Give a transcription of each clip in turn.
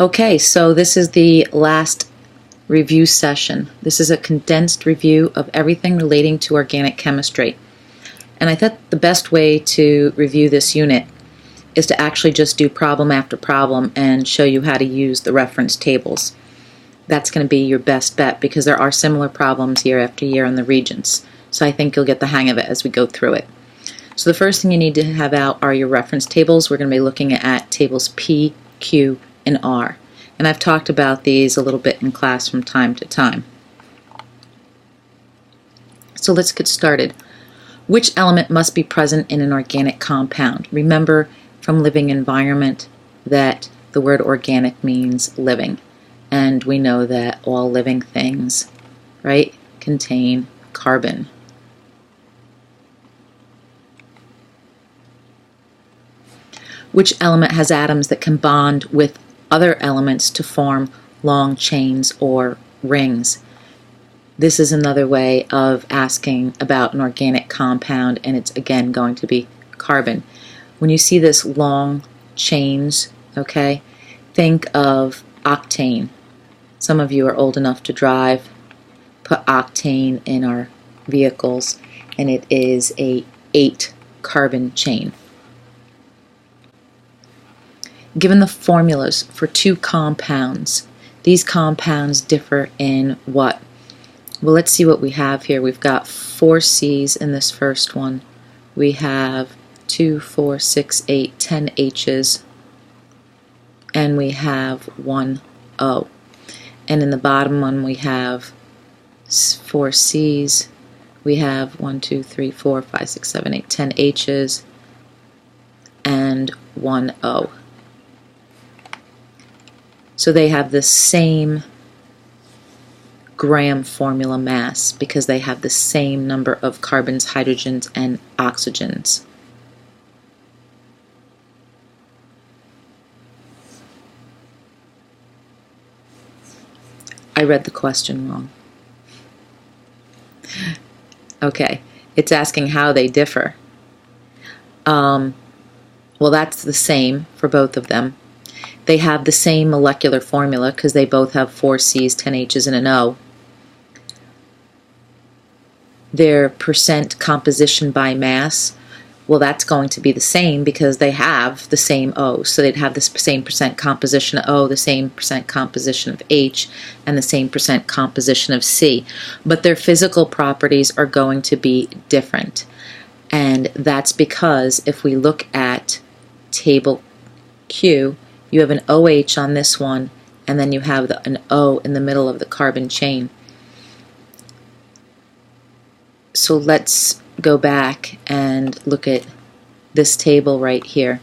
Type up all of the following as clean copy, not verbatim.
Okay, so this is the last review session. This is a condensed review of everything relating to organic chemistry. And I thought the best way to review this unit is to actually just do problem after problem and show you how to use the reference tables. That's going to be your best bet because there are similar problems year after year in the Regents. So I think you'll get the hang of it as we go through it. So the first thing you need to have out are your reference tables. We're going to be looking at tables P, Q, and R. And I've talked about these a little bit in class from time to time. So let's get started. Which element must be present in an organic compound? Remember from living environment that the word organic means living. And we know that all living things, right, contain carbon. Which element has atoms that can bond with other elements to form long chains or rings? This is another way of asking about an organic compound, and it's again going to be carbon. When you see this long chains, okay, think of octane. Some of you are old enough to drive, put octane in our vehicles, and it is a 8 carbon chain. Given the formulas for two compounds, these compounds differ in what? Well, let's see what we have here. We've got 4 C's in this first one. We have 2, 4, 6, 8, 10 H's, and we have 1 O. And in the bottom one we have 4 C's. We have 1, 2, 3, 4, 5, 6, 7, 8, 10 H's, and 1 O. So they have the same gram formula mass because they have the same number of carbons, hydrogens, and oxygens. I read the question wrong. Okay, it's asking how they differ. Well, that's the same for both of them. They have the same molecular formula because they both have 4 C's, 10 H's, and an O. Their percent composition by mass, well, that's going to be the same because they have the same O. So they'd have the same percent composition of O, the same percent composition of H, and the same percent composition of C. But their physical properties are going to be different. And that's because if we look at table Q, you have an OH on this one, and then you have an O in the middle of the carbon chain. So let's go back and look at this table right here.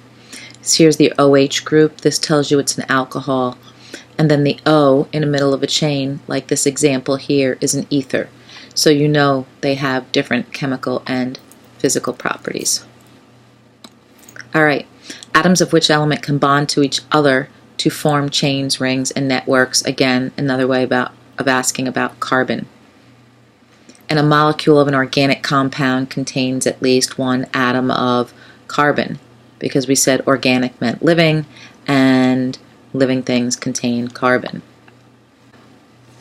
So here's the OH group. This tells you it's an alcohol. And then the O in the middle of a chain, like this example here, is an ether. So you know they have different chemical and physical properties. All right. Atoms of which element can bond to each other to form chains, rings, and networks? Again, another way of asking about carbon. And a molecule of an organic compound contains at least 1 atom of carbon because we said organic meant living, and living things contain carbon.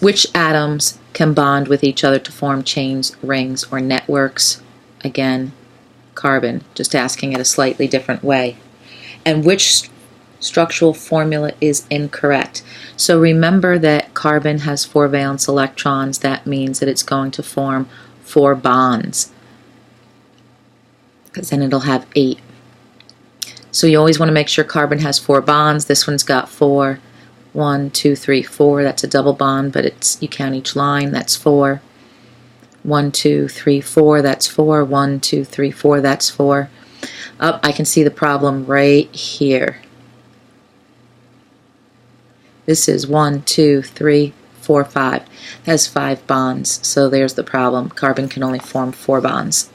Which atoms can bond with each other to form chains, rings, or networks? Again, carbon, just asking it a slightly different way. And which structural formula is incorrect? So remember that carbon has 4 valence electrons. That means that it's going to form 4 bonds, because then it'll have 8. So you always want to make sure carbon has 4 bonds. This one's got 4. 1, 2, 3, 4. That's a double bond, but you count each line. That's 4. 1, 2, 3, 4. That's 4. 1, 2, 3, 4. That's 4. Oh, I can see the problem right here. This is 1, 2, 3, 4, 5. It has 5 bonds, so there's the problem. Carbon can only form 4 bonds.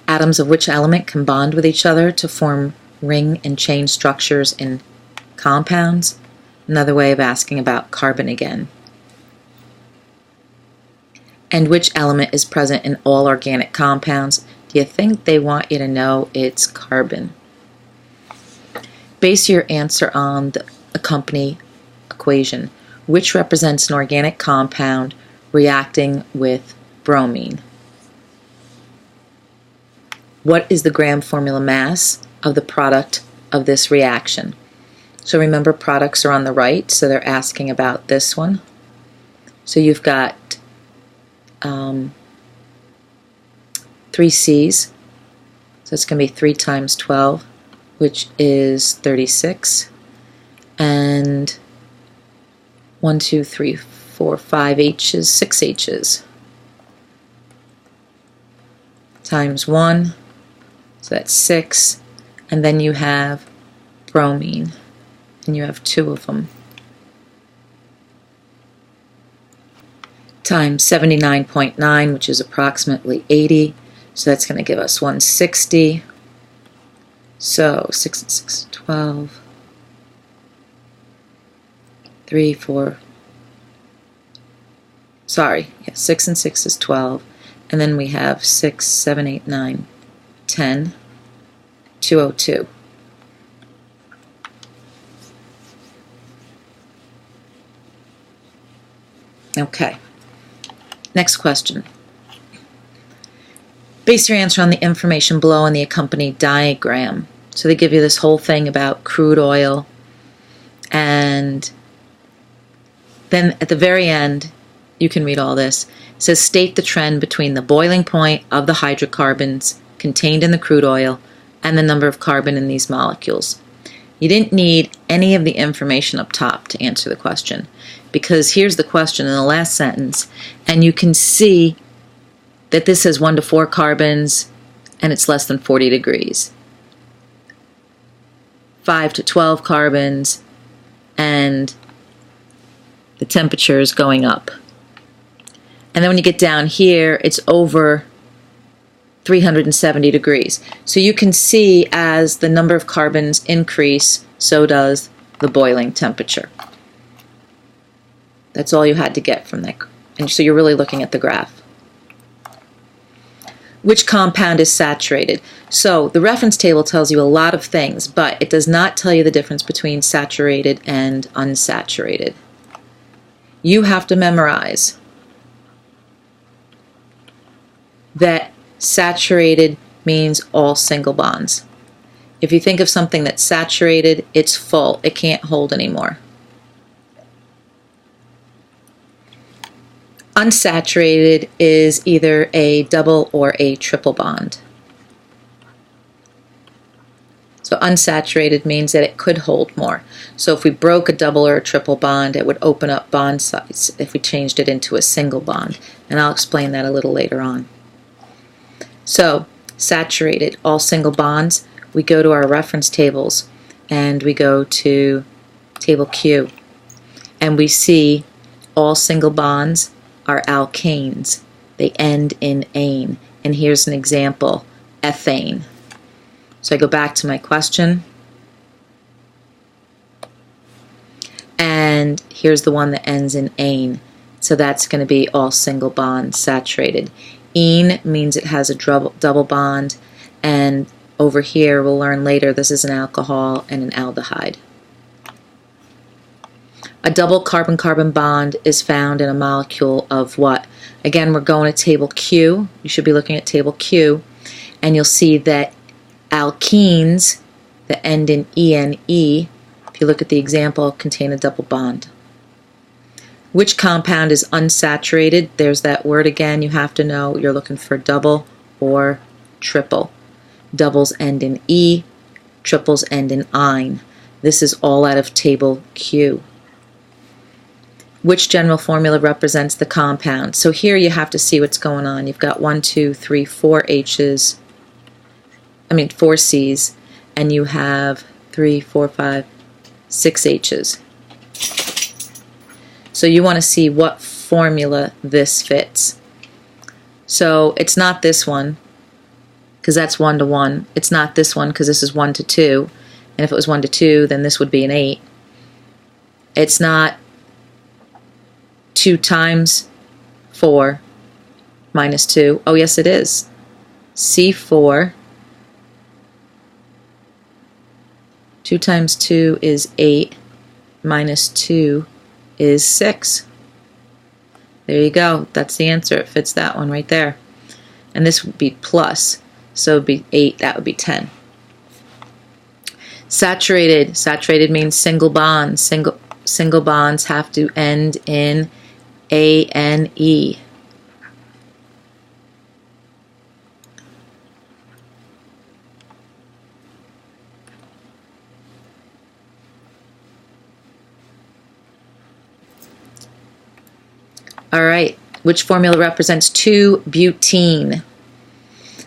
Atoms of which element can bond with each other to form ring and chain structures in compounds? Another way of asking about carbon again. And which element is present in all organic compounds? Do you think they want you to know it's carbon? Base your answer on the accompanying equation. Which represents an organic compound reacting with bromine? What is the gram formula mass of the product of this reaction? So remember, products are on the right, so they're asking about this one. So you've got 3 C's, so it's going to be 3 times 12, which is 36, and 1, 2, 3, 4, 5 H's, 6 H's, times 1, so that's 6, and then you have bromine, and you have 2 of them, times 79.9, which is approximately 80, so that's going to give us 160, so 6 and 6 is 12, 3, 4, sorry, yeah, 6 and 6 is 12, and then we have 6, 7, 8, 9, 10, 202. Okay, next question. Base your answer on the information below in the accompanying diagram. So they give you this whole thing about crude oil, and then at the very end, you can read all this. It says, state the trend between the boiling point of the hydrocarbons contained in the crude oil and the number of carbon in these molecules. You didn't need any of the information up top to answer the question, because here's the question in the last sentence, and you can see that this has 1 to 4 carbons and it's less than 40 degrees. 5 to 12 carbons and the temperature is going up. And then when you get down here, it's over 370 degrees. So you can see as the number of carbons increase, so does the boiling temperature. That's all you had to get from that. And so you're really looking at the graph. Which compound is saturated? So the reference table tells you a lot of things, but it does not tell you the difference between saturated and unsaturated. You have to memorize that saturated means all single bonds. If you think of something that's saturated, it's full. It can't hold anymore. Unsaturated is either a double or a triple bond. So unsaturated means that it could hold more. So if we broke a double or a triple bond, it would open up bond size if we changed it into a single bond. And I'll explain that a little later on. So saturated, all single bonds, we go to our reference tables and we go to table Q. And we see all single bonds are alkanes. They end in ane. And here's an example, ethane. So I go back to my question. And here's the one that ends in ane. So that's going to be all single bond saturated. Ene means it has a double bond. And over here, we'll learn later, this is an alcohol and an aldehyde. A double carbon-carbon bond is found in a molecule of what? Again, we're going to table Q. You should be looking at table Q. And you'll see that alkenes that end in ene, if you look at the example, contain a double bond. Which compound is unsaturated? There's that word again. You have to know you're looking for double or triple. Doubles end in E, triples end in ine. This is all out of table Q. Which general formula represents the compound? So here you have to see what's going on. You've got 1, 2, 3, 4 H's, 4 C's, and you have 3, 4, 5, 6 H's. So you want to see what formula this fits. So it's not this one, because that's 1 to 1. It's not this one, because this is 1 to 2. And if it was 1 to 2, then this would be an 8. It's not 2 times 4 minus 2. Oh, yes, it is. C4. 2 times 2 is 8 minus 2 is 6. There you go. That's the answer. It fits that one right there. And this would be plus. So it would be 8. That would be 10. Saturated. Saturated means single bonds. Single bonds have to end in ANE. All right, which formula represents 2-butene?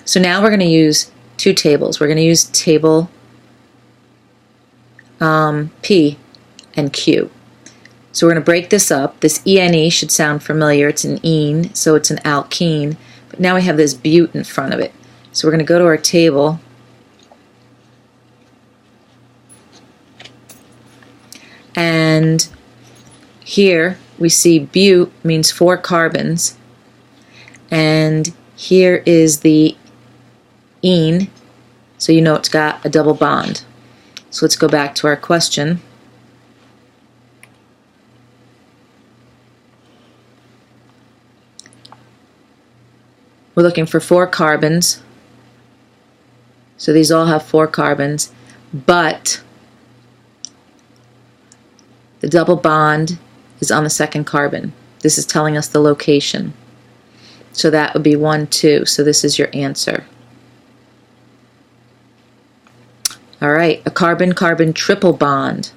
So now we're going to use two tables. We're going to use table P and Q. So we're going to break this up. This ENE should sound familiar. It's an ene, so it's an alkene. But now we have this bute in front of it. So we're going to go to our table. And here we see bute means 4 carbons, and here is the ene, so you know it's got a double bond. So let's go back to our question. We're looking for 4 carbons, so these all have 4 carbons, but the double bond is on the second carbon. This is telling us the location. So that would be 1, 2. So this is your answer. All right, a carbon-carbon triple bond.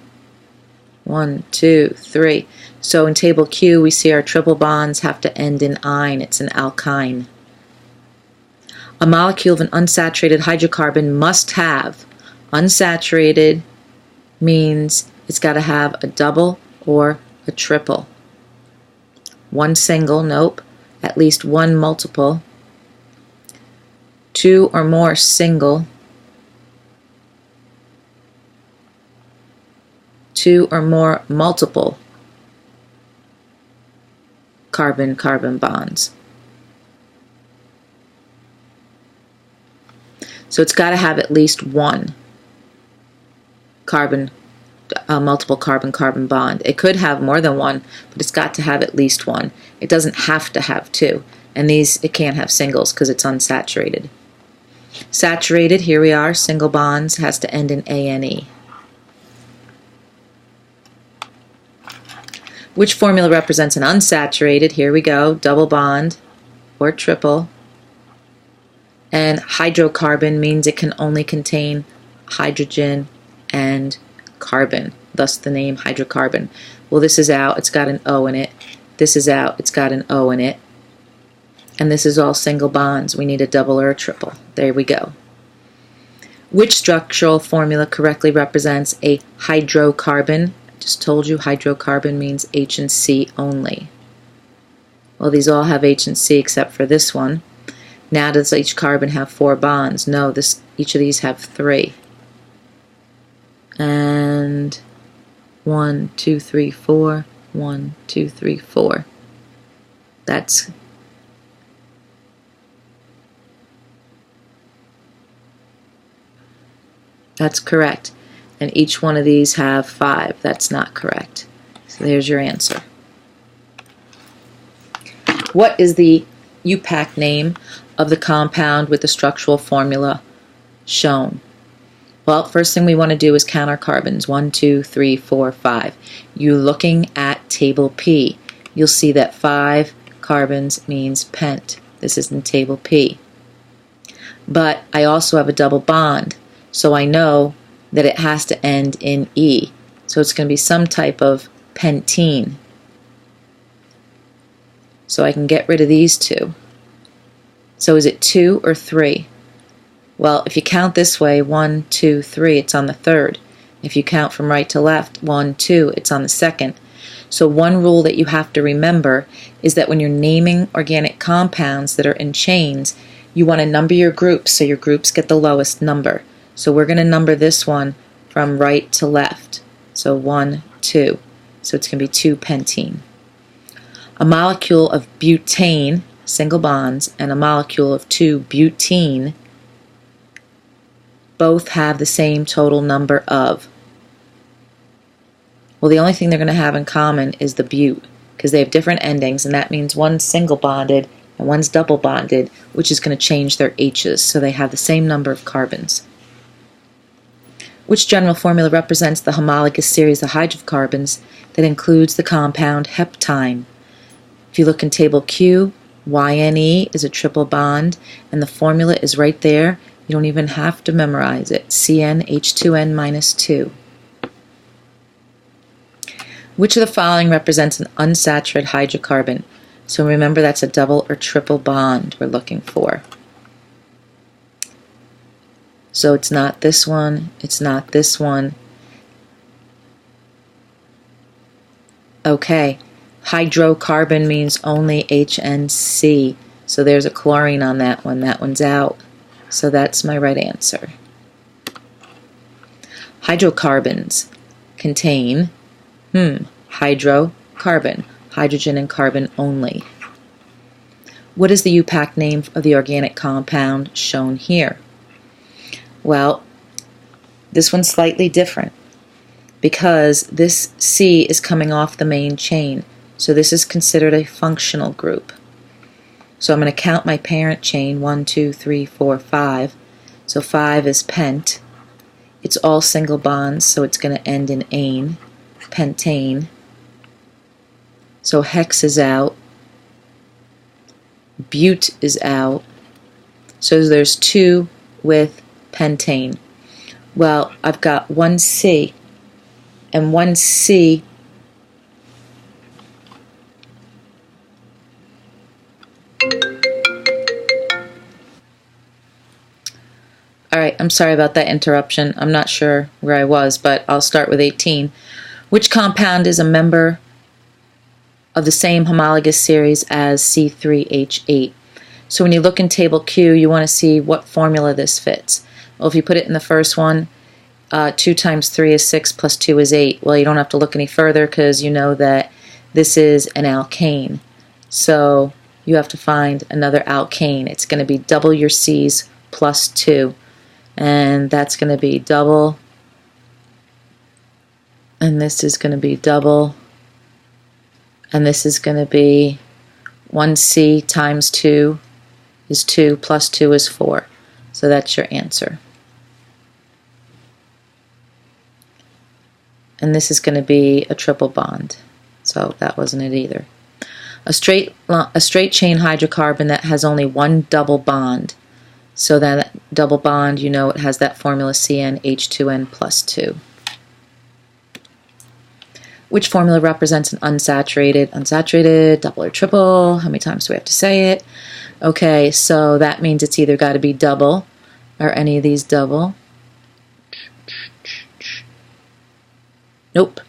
1, 2, 3. So in table Q, we see our triple bonds have to end in -ine. It's an alkyne. A molecule of an unsaturated hydrocarbon must have. Unsaturated means it's got to have a double or a triple. 1 single, nope. At least 1 multiple. 2 or more single. 2 or more multiple carbon-carbon bonds. So it's got to have at least 1 multiple carbon-carbon bond. It could have more than 1, but it's got to have at least 1. It doesn't have to have 2. And these, it can't have singles because it's unsaturated. Saturated, here we are, single bonds, has to end in ANE. Which formula represents an unsaturated? Here we go, double bond or triple. And hydrocarbon means it can only contain hydrogen and carbon, thus the name hydrocarbon. Well, this is out, it's got an O in it. This is out, it's got an O in it. And this is all single bonds. We need a double or a triple. There we go. Which structural formula correctly represents a hydrocarbon? Just told you hydrocarbon means H and C only. Well, these all have H and C except for this one. Now does each carbon have 4 bonds? No, each of these have 3. And 1, 2, 3, 4. 1, 2, 3, 4. That's correct. And each one of these have 5. That's not correct. So there's your answer. What is the UPAC name of the compound with the structural formula shown? Well, first thing we want to do is count our carbons. 1, 2, 3, 4, 5. You looking at table P, you'll see that 5 carbons means pent. This is in table P. But I also have a double bond, so I know that it has to end in E. So it's going to be some type of pentene. So I can get rid of these 2. So is it 2 or 3? Well, if you count this way, 1, 2, 3, it's on the third. If you count from right to left, 1, 2, it's on the second. So one rule that you have to remember is that when you're naming organic compounds that are in chains, you want to number your groups so your groups get the lowest number. So we're going to number this one from right to left. So 1, 2. So it's going to be 2-pentene. A molecule of butane, single bonds, and a molecule of 2-butene both have the same total number of. Well, the only thing they're going to have in common is the bute, because they have different endings, and that means one's single bonded and one's double bonded, which is going to change their H's, so they have the same number of carbons. Which general formula represents the homologous series of hydrocarbons that includes the compound heptine? If you look in table Q, YNE is a triple bond, and the formula is right there. You don't even have to memorize it. CnH2n minus 2. Which of the following represents an unsaturated hydrocarbon? So remember, that's a double or triple bond we're looking for. So it's not this one, it's not this one. Okay, hydrocarbon means only HNC. So there's a chlorine on that one. That one's out. So that's my right answer. Hydrocarbons contain hydrocarbon, hydrogen and carbon only. What is the UPAC name of the organic compound shown here? Well, this one's slightly different because this C is coming off the main chain. So this is considered a functional group. So I'm going to count my parent chain, 1, 2, 3, 4, 5. So 5 is pent. It's all single bonds, so it's going to end in ane, pentane. So hex is out. Bute is out. So there's 2 with pentane. Well, I've got 1C, and 1C Alright, I'm sorry about that interruption. I'm not sure where I was, but I'll start with 18. Which compound is a member of the same homologous series as C3H8? So when you look in table Q, you want to see what formula this fits. Well, if you put it in the first one, 2 times 3 is 6 plus 2 is 8. Well, you don't have to look any further because you know that this is an alkane. So you have to find another alkane. It's going to be double your C's plus 2. And that's going to be double. And this is going to be double. And this is going to be 1C times 2 is 2 plus 2 is 4. So that's your answer. And this is going to be a triple bond. So that wasn't it either. A straight chain hydrocarbon that has only one double bond. So that double bond, you know, it has that formula CnH2n plus 2. Which formula represents an unsaturated, double or triple? How many times do we have to say it? Okay, so that means it's either got to be double or any of these double. Nope.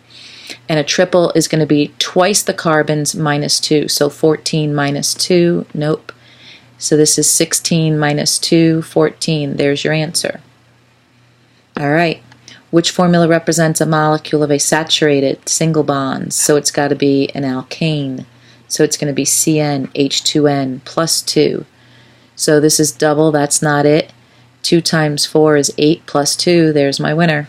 And a triple is going to be twice the carbons minus 2. So 14 minus 2, nope. So this is 16 minus 2, 14. There's your answer. All right. Which formula represents a molecule of a saturated single bond? So it's got to be an alkane. So it's going to be CnH2n plus 2. So this is double. That's not it. 2 times 4 is 8 plus 2. There's my winner.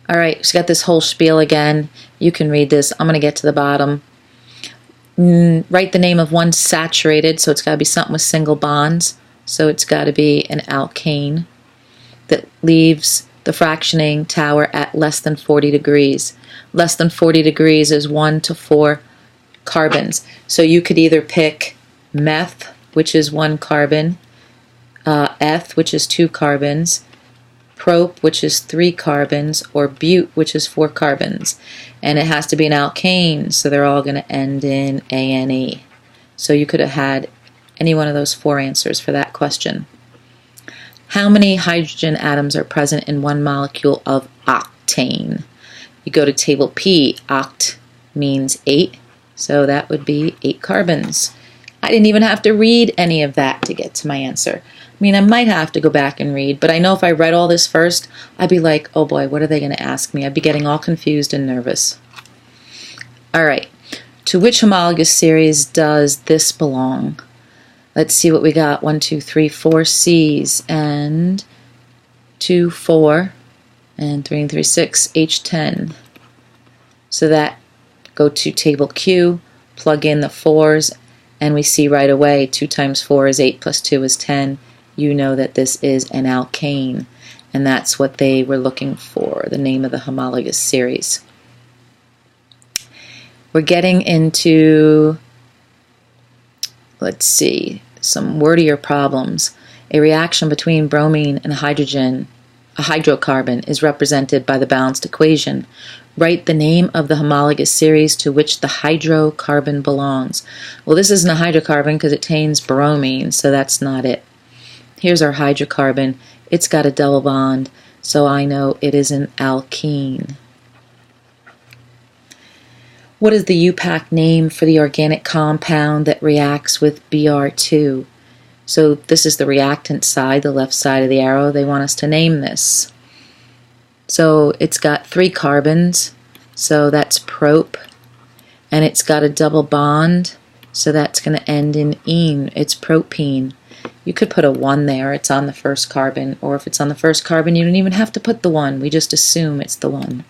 All right, so got this whole spiel again. You can read this. I'm going to get to the bottom. Write the name of one saturated, so it's got to be something with single bonds. So it's got to be an alkane that leaves the fractionating tower at less than 40 degrees. Less than 40 degrees is 1 to 4 carbons. So you could either pick meth, which is 1 carbon, eth, which is 2 carbons, prop, which is 3 carbons, or bute, which is 4 carbons. And it has to be an alkane, so they're all going to end in ane. So you could have had any one of those 4 answers for that question. How many hydrogen atoms are present in one molecule of octane? You go to table P. Oct means 8, so that would be 8 carbons. I didn't even have to read any of that to get to my answer. I mean, I might have to go back and read, but I know if I read all this first, I'd be like, oh boy, what are they going to ask me? I'd be getting all confused and nervous. All right, to which homologous series does this belong? Let's see what we got. 1, 2, 3, 4 C's and 2, 4 and 3 and 3, 6, H10. So that, go to table Q, plug in the 4's, and we see right away 2 times 4 is 8 plus 2 is 10. You know that this is an alkane, and that's what they were looking for, the name of the homologous series. We're getting into, let's see, some wordier problems. A reaction between bromine and hydrogen, a hydrocarbon, is represented by the balanced equation. Write the name of the homologous series to which the hydrocarbon belongs. Well, this isn't a hydrocarbon because it contains bromine, so that's not it. Here's our hydrocarbon. It's got a double bond, so I know it is an alkene. What is the UPAC name for the organic compound that reacts with Br2? So this is the reactant side, the left side of the arrow. They want us to name this. So it's got 3 carbons, so that's prop, and it's got a double bond, so that's going to end in ene. It's propene. You could put a 1 there, it's on the first carbon, or if it's on the first carbon, you don't even have to put the 1. We just assume it's the 1.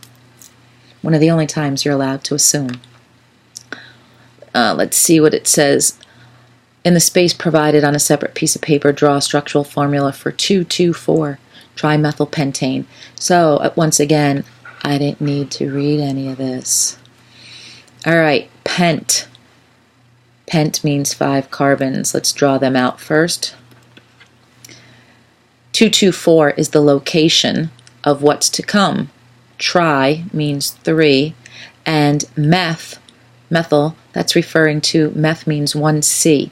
One of the only times you're allowed to assume. Let's see what it says. In the space provided on a separate piece of paper, draw a structural formula for 2,2,4 trimethylpentane. So, once again, I didn't need to read any of this. Alright, pent. Pent means 5 carbons. Let's draw them out first. 2,2,4 is the location of what's to come. Tri means 3, and methyl, that's referring to meth means 1C.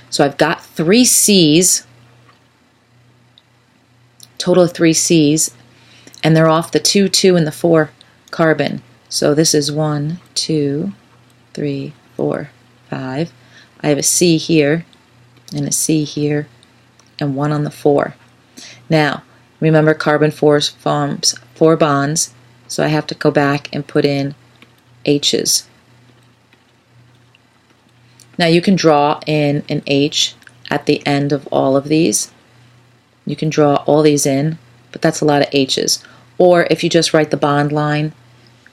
So I've got 3 C's, total of 3 C's, and they're off the 2, 2, and the 4 carbon. So this is 1, 2, 3, 4, 5. I have a C here, and a C here, and 1 on the 4. Now, remember carbon forms 4 bonds, so I have to go back and put in H's. Now you can draw in an H at the end of all of these. You can draw all these in, but that's a lot of H's. Or if you just write the bond line,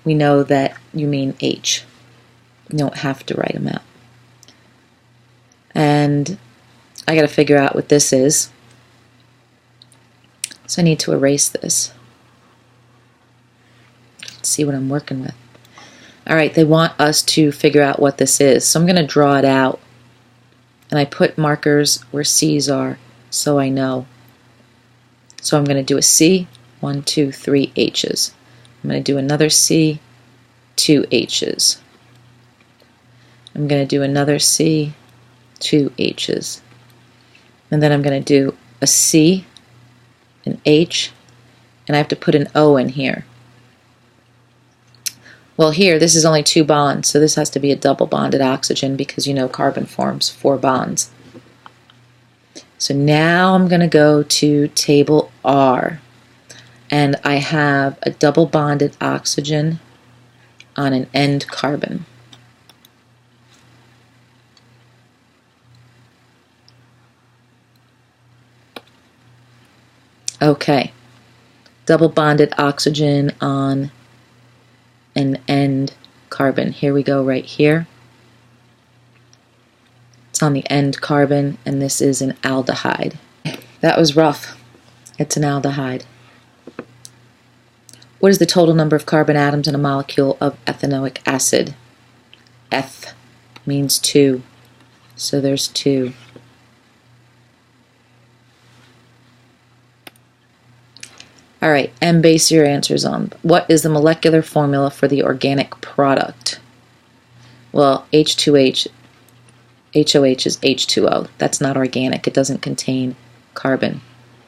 we know that you mean H. You don't have to write them out. And I got to figure out what this is. So I need to erase this. Let's see what I'm working with. Alright, they want us to figure out what this is. So I'm going to draw it out. And I put markers where C's are so I know. So I'm going to do a C, 1, 2, 3 H's. I'm going to do another C, 2 H's. I'm going to do another C, 2 H's. And then I'm going to do a C, an H, and I have to put an O in here. Well, here, this is only 2 bonds, so this has to be a double bonded oxygen because you know carbon forms 4 bonds. So now I'm going to go to table R, and I have a double bonded oxygen on an end carbon. Okay, double bonded oxygen on an end carbon. Here we go right here. It's on the end carbon, and this is an aldehyde. That was rough. It's an aldehyde. What is the total number of carbon atoms in a molecule of ethanoic acid? Eth means 2, so there's 2. Alright, M, base your answers on. What is the molecular formula for the organic product? Well, H2H, HOH is H2O. That's not organic. It doesn't contain carbon.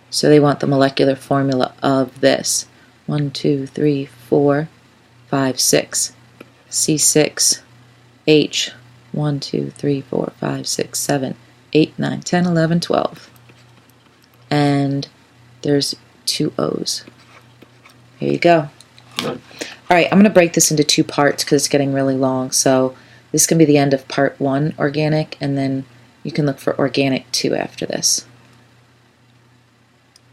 So they want the molecular formula of this. 1, 2, 3, 4, 5, 6. C6, H, 1, 2, 3, 4, 5, 6, 7, 8, 9, 10, 11, 12. And there's 2 O's. Here you go. Alright, I'm going to break this into 2 parts because it's getting really long. So this is going to be the end of part 1, organic, and then You can look for organic too after this.